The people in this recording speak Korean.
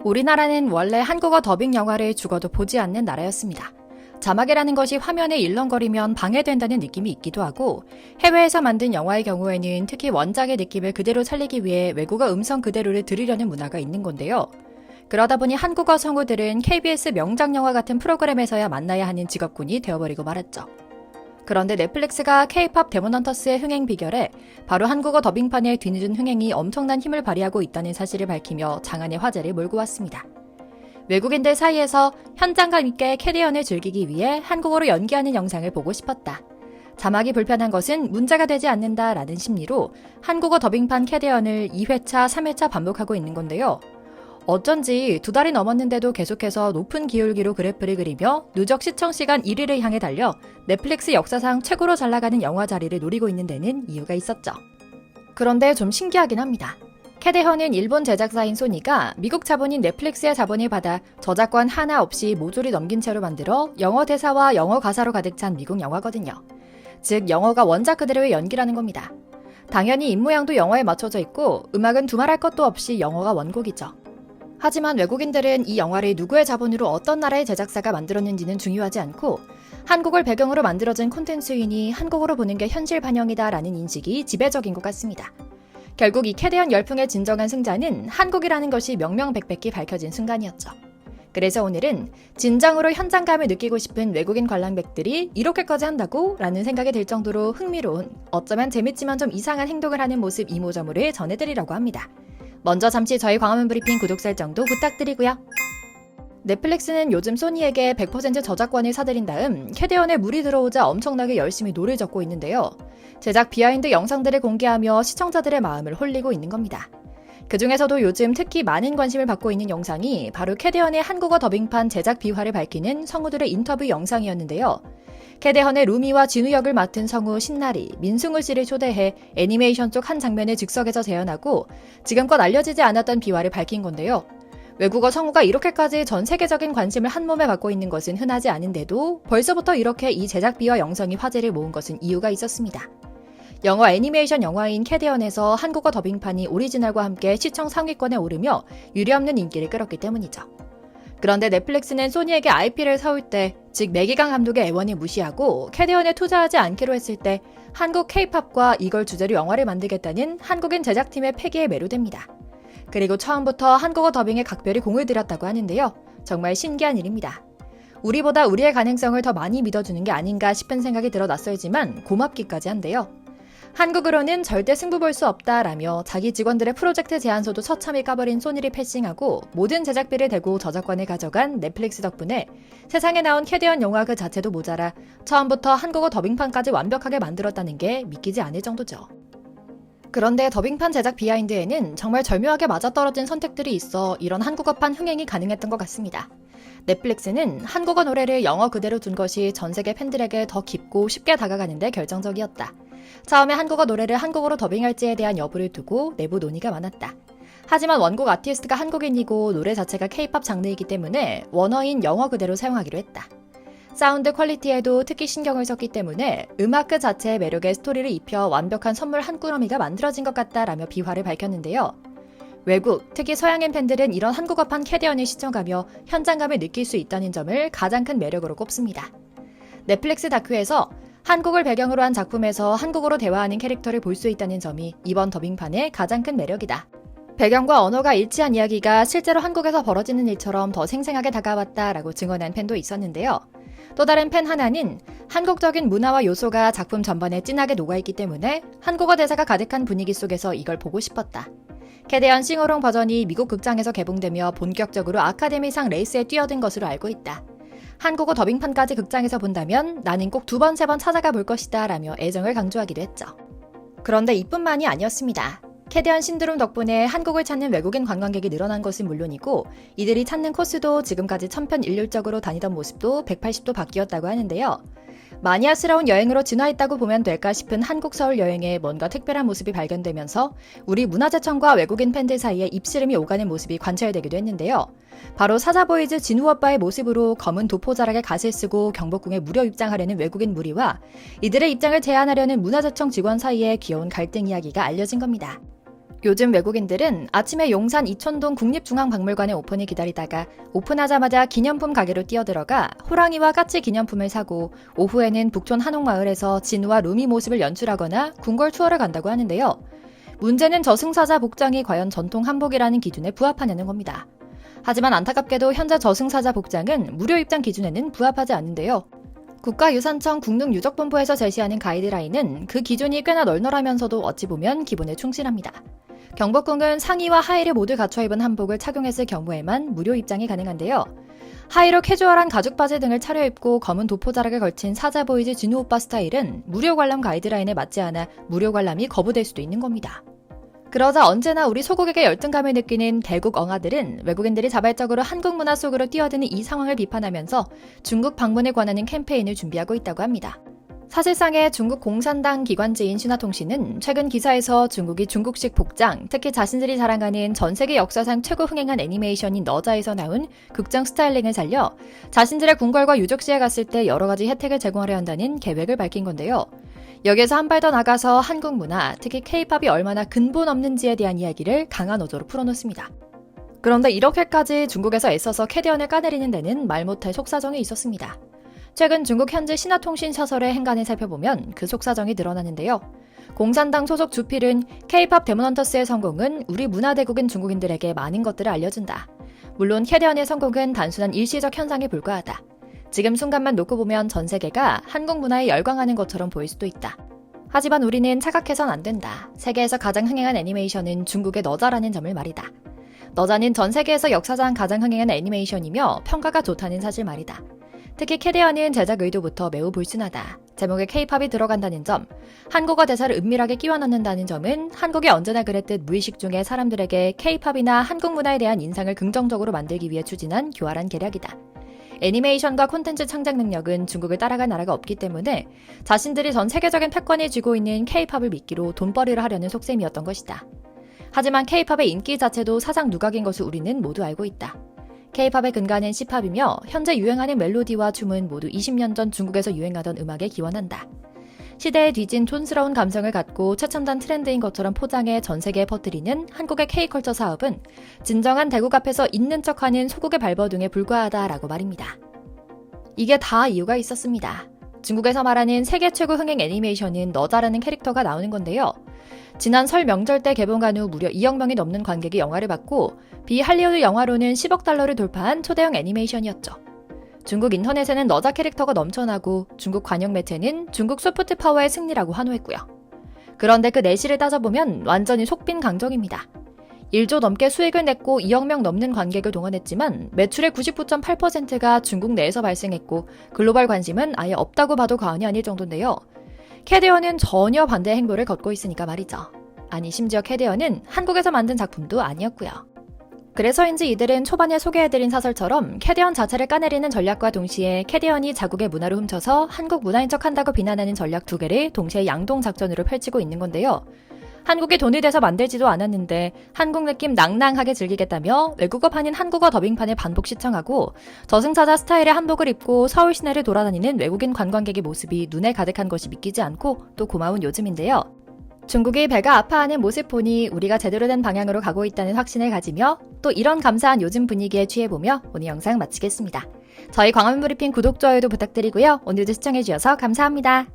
우리나라는 원래 한국어 더빙 영화를 죽어도 보지 않는 나라였습니다. 자막이라는 것이 화면에 일렁거리면 방해된다는 느낌이 있기도 하고, 해외에서 만든 영화의 경우에는 특히 원작의 느낌을 그대로 살리기 위해 외국어 음성 그대로를 들으려는 문화가 있는 건데요. 그러다 보니 한국어 성우들은 KBS 명작 영화 같은 프로그램에서야 만나야 하는 직업군이 되어버리고 말았죠. 그런데 넷플릭스가 K-POP 데몬헌터스의 흥행 비결에 바로 한국어 더빙판의 뒤늦은 흥행이 엄청난 힘을 발휘하고 있다는 사실을 밝히며 장안의 화제를 몰고 왔습니다. 외국인들 사이에서 현장감 있게 캐리언을 즐기기 위해 한국어로 연기하는 영상을 보고 싶었다. 자막이 불편한 것은 문제가 되지 않는다라는 심리로 한국어 더빙판 캐리언을 2회차, 3회차 반복하고 있는 건데요. 어쩐지 2달이 넘었는데도 계속해서 높은 기울기로 그래프를 그리며 누적 시청시간 1위를 향해 달려 넷플릭스 역사상 최고로 잘 나가는 영화 자리를 노리고 있는 데는 이유가 있었죠. 그런데 좀 신기하긴 합니다. 캐데헌은 일본 제작사인 소니가 미국 자본인 넷플릭스의 자본을 받아 저작권 하나 없이 모조리 넘긴 채로 만들어 영어 대사와 영어 가사로 가득 찬 미국 영화거든요. 즉 영어가 원작 그대로의 연기라는 겁니다. 당연히 입모양도 영어에 맞춰져 있고 음악은 두말할 것도 없이 영어가 원곡이죠. 하지만 외국인들은 이 영화를 누구의 자본으로 어떤 나라의 제작사가 만들었는지는 중요하지 않고 한국을 배경으로 만들어진 콘텐츠이니 한국어로 보는 게 현실 반영이다라는 인식이 지배적인 것 같습니다. 결국 이 캐데헌 열풍의 진정한 승자는 한국이라는 것이 명명백백히 밝혀진 순간이었죠. 그래서 오늘은 진정으로 현장감을 느끼고 싶은 외국인 관람객들이 이렇게까지 한다고? 라는 생각이 들 정도로 흥미로운, 어쩌면 재밌지만 좀 이상한 행동을 하는 모습 이모저모를 전해드리려고 합니다. 먼저 잠시 저희 광화문 브리핑 구독 설정도 부탁드리고요. 넷플릭스는 요즘 소니에게 100% 저작권을 사들인 다음 캐데헌에 물이 들어오자 엄청나게 열심히 노를 젓고 있는데요. 제작 비하인드 영상들을 공개하며 시청자들의 마음을 홀리고 있는 겁니다. 그 중에서도 요즘 특히 많은 관심을 받고 있는 영상이 바로 캐데헌의 한국어 더빙판 제작 비화를 밝히는 성우들의 인터뷰 영상이었는데요. 캐데헌의 루미와 진우 역을 맡은 성우 신나리, 민승우 씨를 초대해 애니메이션 쪽 한 장면을 즉석에서 재현하고 지금껏 알려지지 않았던 비화를 밝힌 건데요. 외국어 성우가 이렇게까지 전 세계적인 관심을 한몸에 받고 있는 것은 흔하지 않은데도 벌써부터 이렇게 이 제작 비화 영상이 화제를 모은 것은 이유가 있었습니다. 영어 애니메이션 영화인 캐데헌에서 한국어 더빙판이 오리지널과 함께 시청 상위권에 오르며 유례없는 인기를 끌었기 때문이죠. 그런데 넷플릭스는 소니에게 IP를 사올 때, 즉 매기강 감독의 애원을 무시하고 캐데헌에 투자하지 않기로 했을 때 한국 K-POP과 이걸 주제로 영화를 만들겠다는 한국인 제작팀의 패기에 매료됩니다. 그리고 처음부터 한국어 더빙에 각별히 공을 들였다고 하는데요. 정말 신기한 일입니다. 우리보다 우리의 가능성을 더 많이 믿어주는 게 아닌가 싶은 생각이 들어 낯설지만 고맙기까지 한데요. 한국으로는 절대 승부 볼 수 없다라며 자기 직원들의 프로젝트 제안서도 처참히 까버린 소니를 패싱하고 모든 제작비를 대고 저작권을 가져간 넷플릭스 덕분에 세상에 나온 캐데헌 영화 그 자체도 모자라 처음부터 한국어 더빙판까지 완벽하게 만들었다는 게 믿기지 않을 정도죠. 그런데 더빙판 제작 비하인드에는 정말 절묘하게 맞아떨어진 선택들이 있어 이런 한국어판 흥행이 가능했던 것 같습니다. 넷플릭스는 한국어 노래를 영어 그대로 둔 것이 전 세계 팬들에게 더 깊고 쉽게 다가가는 데 결정적이었다. 처음에 한국어 노래를 한국어로 더빙할지에 대한 여부를 두고 내부 논의가 많았다. 하지만 원곡 아티스트가 한국인이고 노래 자체가 K-POP 장르이기 때문에 원어인 영어 그대로 사용하기로 했다. 사운드 퀄리티에도 특히 신경을 썼기 때문에 음악 그 자체의 매력에 스토리를 입혀 완벽한 선물 한 꾸러미가 만들어진 것 같다라며 비화를 밝혔는데요. 외국, 특히 서양인 팬들은 이런 한국어판 캐데헌을 시청하며 현장감을 느낄 수 있다는 점을 가장 큰 매력으로 꼽습니다. 넷플릭스 다큐에서 한국을 배경으로 한 작품에서 한국어로 대화하는 캐릭터를 볼 수 있다는 점이 이번 더빙판의 가장 큰 매력이다. 배경과 언어가 일치한 이야기가 실제로 한국에서 벌어지는 일처럼 더 생생하게 다가왔다라고 증언한 팬도 있었는데요. 또 다른 팬 하나는 한국적인 문화와 요소가 작품 전반에 진하게 녹아있기 때문에 한국어 대사가 가득한 분위기 속에서 이걸 보고 싶었다. 캐데헌 싱어롱 버전이 미국 극장에서 개봉되며 본격적으로 아카데미상 레이스에 뛰어든 것으로 알고 있다. 한국어 더빙판까지 극장에서 본다면 나는 꼭 2번, 3번 찾아가 볼 것이다 라며 애정을 강조하기도 했죠. 그런데 이뿐만이 아니었습니다. 캐데헌 신드롬 덕분에 한국을 찾는 외국인 관광객이 늘어난 것은 물론이고 이들이 찾는 코스도 지금까지 천편일률적으로 다니던 모습도 180도 바뀌었다고 하는데요. 마니아스러운 여행으로 진화했다고 보면 될까 싶은 한국 서울 여행에 뭔가 특별한 모습이 발견되면서 우리 문화재청과 외국인 팬들 사이에 입씨름이 오가는 모습이 관찰되기도 했는데요. 바로 사자보이즈 진우 오빠의 모습으로 검은 도포자락에 갓을 쓰고 경복궁에 무료 입장하려는 외국인 무리와 이들의 입장을 제한하려는 문화재청 직원 사이의 귀여운 갈등 이야기가 알려진 겁니다. 요즘 외국인들은 아침에 용산 이촌동 국립중앙박물관의 오픈을 기다리다가 오픈하자마자 기념품 가게로 뛰어들어가 호랑이와 까치 기념품을 사고 오후에는 북촌 한옥마을에서 진우와 루미 모습을 연출하거나 궁궐 투어를 간다고 하는데요. 문제는 저승사자 복장이 과연 전통 한복이라는 기준에 부합하냐는 겁니다. 하지만 안타깝게도 현재 저승사자 복장은 무료 입장 기준에는 부합하지 않는데요. 국가유산청 국능유적본부에서 제시하는 가이드라인은 그 기준이 꽤나 널널하면서도 어찌 보면 기본에 충실합니다. 경복궁은 상의와 하의를 모두 갖춰 입은 한복을 착용했을 경우에만 무료 입장이 가능한데요. 하의로 캐주얼한 가죽 바지 등을 차려입고 검은 도포자락을 걸친 사자 보이즈 진우 오빠 스타일은 무료 관람 가이드라인에 맞지 않아 무료 관람이 거부될 수도 있는 겁니다. 그러자 언제나 우리 소국에게 열등감을 느끼는 대국 엉아들은 외국인들이 자발적으로 한국 문화 속으로 뛰어드는 이 상황을 비판하면서 중국 방문에 관하는 캠페인을 준비하고 있다고 합니다. 사실상의 중국 공산당 기관지인 신화통신은 최근 기사에서 중국이 중국식 복장, 특히 자신들이 자랑하는 전 세계 역사상 최고 흥행한 애니메이션인 너자에서 나온 극장 스타일링을 살려 자신들의 궁궐과 유적지에 갔을 때 여러 가지 혜택을 제공하려 한다는 계획을 밝힌 건데요. 여기에서 한 발 더 나가서 한국 문화, 특히 K-팝이 얼마나 근본 없는지에 대한 이야기를 강한 어조로 풀어놓습니다. 그런데 이렇게까지 중국에서 애써서 캐디언을 까내리는 데는 말 못할 속사정이 있었습니다. 최근 중국 현지 신화통신 사설의 행간을 살펴보면 그 속사정이 드러나는데요. 공산당 소속 주필은 K-팝 데몬헌터스의 성공은 우리 문화대국인 중국인들에게 많은 것들을 알려준다. 물론 캐디언의 성공은 단순한 일시적 현상에 불과하다. 지금 순간만 놓고 보면 전 세계가 한국 문화에 열광하는 것처럼 보일 수도 있다. 하지만 우리는 착각해선 안 된다. 세계에서 가장 흥행한 애니메이션은 중국의 너자라는 점을 말이다. 너자는 전 세계에서 역사상 가장 흥행한 애니메이션이며 평가가 좋다는 사실 말이다. 특히 캐디언은 제작 의도부터 매우 불순하다. 제목에 K-팝이 들어간다는 점, 한국어 대사를 은밀하게 끼워 넣는다는 점은 한국이 언제나 그랬듯 무의식 중에 사람들에게 K-팝이나 한국 문화에 대한 인상을 긍정적으로 만들기 위해 추진한 교활한 계략이다. 애니메이션과 콘텐츠 창작 능력은 중국을 따라갈 나라가 없기 때문에 자신들이 전 세계적인 패권을 쥐고 있는 K-팝을 미끼로 돈벌이를 하려는 속셈이었던 것이다. 하지만 K-팝의 인기 자체도 사상 누각인 것을 우리는 모두 알고 있다. K-팝의 근간은 C팝이며 현재 유행하는 멜로디와 춤은 모두 20년 전 중국에서 유행하던 음악에 기원한다. 시대에 뒤진 촌스러운 감성을 갖고 최첨단 트렌드인 것처럼 포장해 전 세계에 퍼뜨리는 한국의 K-컬처 사업은 진정한 대국 앞에서 있는 척하는 소국의 발버둥에 불과하다라고 말입니다. 이게 다 이유가 있었습니다. 중국에서 말하는 세계 최고 흥행 애니메이션은 너자라는 캐릭터가 나오는 건데요. 지난 설 명절 때 개봉한 후 무려 2억 명이 넘는 관객이 영화를 봤고 비할리우드 영화로는 10억 달러를 돌파한 초대형 애니메이션이었죠. 중국 인터넷에는 너자 캐릭터가 넘쳐나고 중국 관영 매체는 중국 소프트 파워의 승리라고 환호했고요. 그런데 그 내실을 따져보면 완전히 속빈 강정입니다. 1조 넘게 수익을 냈고 2억 명 넘는 관객을 동원했지만 매출의 99.8%가 중국 내에서 발생했고 글로벌 관심은 아예 없다고 봐도 과언이 아닐 정도인데요. 캐디언은 전혀 반대의 행보를 걷고 있으니까 말이죠. 아니 심지어 캐디언은 한국에서 만든 작품도 아니었고요. 그래서인지 이들은 초반에 소개해드린 사설처럼 캐디언 자체를 까내리는 전략과 동시에 캐디언이 자국의 문화를 훔쳐서 한국 문화인 척한다고 비난하는 전략 두 개를 동시에 양동 작전으로 펼치고 있는 건데요. 한국이 돈이 돼서 만들지도 않았는데 한국 느낌 낭낭하게 즐기겠다며 외국어판인 한국어 더빙판을 반복 시청하고 저승사자 스타일의 한복을 입고 서울 시내를 돌아다니는 외국인 관광객의 모습이 눈에 가득한 것이 믿기지 않고 또 고마운 요즘인데요. 중국이 배가 아파하는 모습 보니 우리가 제대로 된 방향으로 가고 있다는 확신을 가지며 또 이런 감사한 요즘 분위기에 취해보며 오늘 영상 마치겠습니다. 저희 광화문 브리핑 구독, 좋아요도 부탁드리고요. 오늘도 시청해주셔서 감사합니다.